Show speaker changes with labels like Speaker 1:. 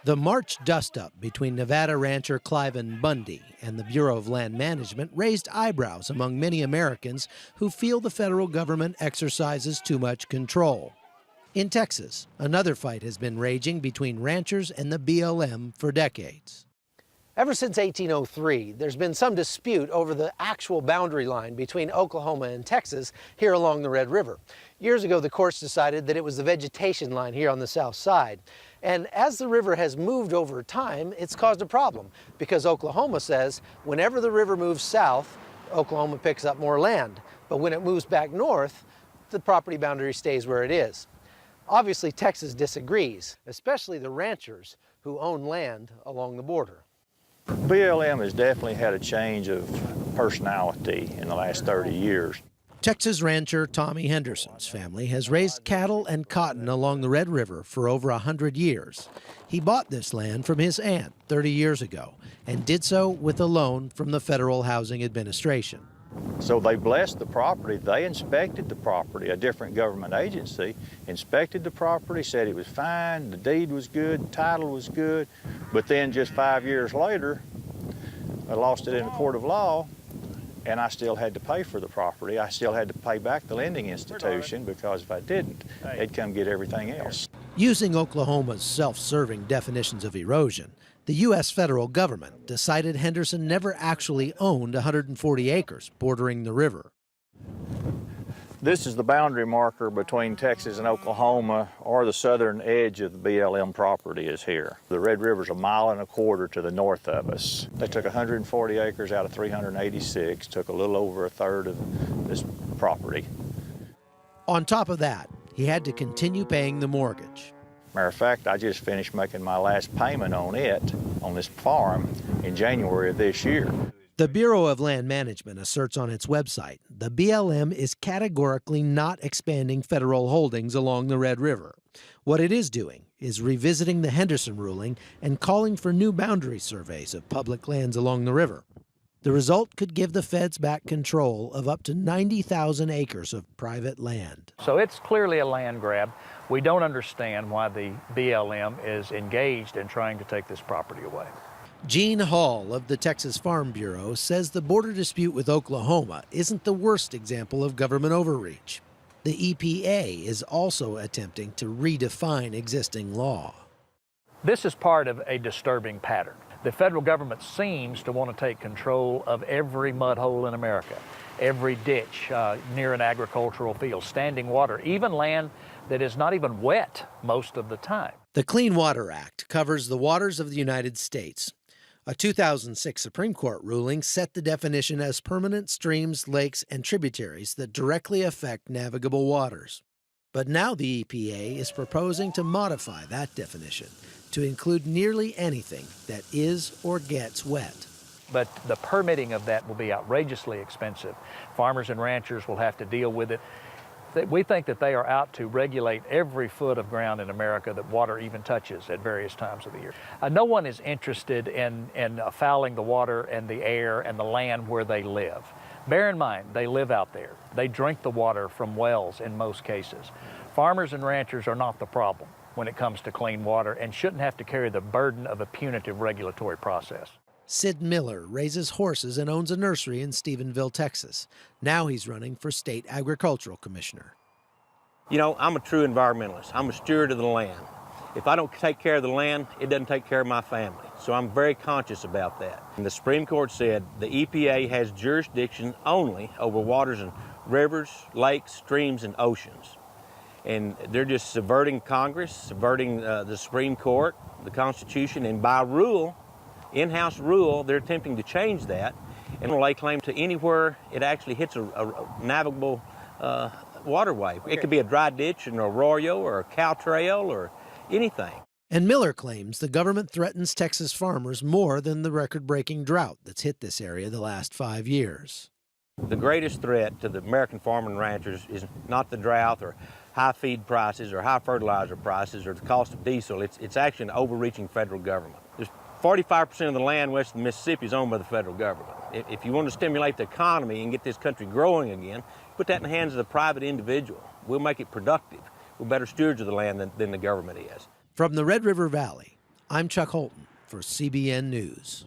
Speaker 1: The March dust-up between Nevada rancher Cliven Bundy and the Bureau of Land Management raised eyebrows among many Americans who feel the federal government exercises too much control. In Texas, another fight has been raging between ranchers and the BLM for decades. Ever since 1803, there's been some dispute over the actual boundary line between Oklahoma and Texas here along the Red River. Years ago, the courts decided that it was the vegetation line here on the south side. And as the river has moved over time, it's caused a problem because Oklahoma says whenever the river moves south, Oklahoma picks up more land. But when it moves back north, the property boundary stays where it is. Obviously, Texas disagrees, especially the ranchers who own land along the border.
Speaker 2: BLM has definitely had a change of personality in the last 30 years.
Speaker 1: Texas rancher Tommy Henderson's family has raised cattle and cotton along the Red River for over 100 years. He bought this land from his aunt 30 years ago and did so with a loan from the Federal Housing Administration.
Speaker 2: So they blessed the property. They inspected the property. A different government agency inspected the property, said it was fine, the deed was good, the title was good. But then just 5 years later, I lost it in a court of law, and I still had to pay for the property. I still had to pay back the lending institution because if I didn't, they'd come get everything else.
Speaker 1: Using Oklahoma's self-serving definitions of erosion, the U.S. federal government decided Henderson never actually owned 140 acres bordering the river.
Speaker 2: This is the boundary marker between Texas and Oklahoma, or the southern edge of the BLM property is here. The Red River's 1.25 miles to the north of us. They took 140 acres out of 386, took a little over a third of this property.
Speaker 1: On top of that, he had to continue paying the mortgage.
Speaker 2: Matter of fact, I just finished making my last payment on it, on this farm, in January of this year.
Speaker 1: The Bureau of Land Management asserts on its website the BLM is categorically not expanding federal holdings along the Red River. What it is doing is revisiting the Henderson ruling and calling for new boundary surveys of public lands along the river. The result could give the feds back control of up to 90,000 acres of private land.
Speaker 3: So it's clearly a land grab. We don't understand why the BLM is engaged in trying to take this property away.
Speaker 1: Gene Hall of the Texas Farm Bureau says the border dispute with Oklahoma isn't the worst example of government overreach. The EPA is also attempting to redefine existing law.
Speaker 3: This is part of a disturbing pattern. The federal government seems to want to take control of every mud hole in America, every ditch near an agricultural field, standing water, even land that is not even wet most of the time.
Speaker 1: The Clean Water Act covers the waters of the United States. A 2006 Supreme Court ruling set the definition as permanent streams, lakes, and tributaries that directly affect navigable waters. But now the EPA is proposing to modify that definition to include nearly anything that is or gets wet.
Speaker 3: But the permitting of that will be outrageously expensive. Farmers and ranchers will have to deal with it. We think that they are out to regulate every foot of ground in America that water even touches at various times of the year. No one is interested in fouling the water and the air and the land where they live. Bear in mind, they live out there. They drink the water from wells in most cases. Farmers and ranchers are not the problem when it comes to clean water and shouldn't have to carry the burden of a punitive regulatory process.
Speaker 1: Sid Miller raises horses and owns a nursery in Stephenville, Texas. Now he's running for state agricultural commissioner.
Speaker 4: You know, I'm a true environmentalist. I'm a steward of the land. If I don't take care of the land, it doesn't take care of my family. So I'm very conscious about that. And the Supreme Court said the EPA has jurisdiction only over waters in rivers, lakes, streams, and oceans. And they're just subverting Congress, subverting the Supreme Court, the Constitution, and by rule, in-house rule, they're attempting to change that and lay claim to anywhere it actually hits a navigable waterway. It could be a dry ditch, an arroyo, or a cow trail, or anything.
Speaker 1: And Miller claims the government threatens Texas farmers more than the record-breaking drought that's hit this area the last 5 years.
Speaker 4: The greatest threat to the American farmer and ranchers is not the drought or high feed prices or high fertilizer prices or the cost of diesel. It's actually an overreaching federal government. There's 45% of the land west of the Mississippi is owned by the federal government. If you want to stimulate the economy and get this country growing again, put that in the hands of the private individual. We'll make it productive. We're better stewards of the land than the government is.
Speaker 1: From the Red River Valley, I'm Chuck Holton for CBN News.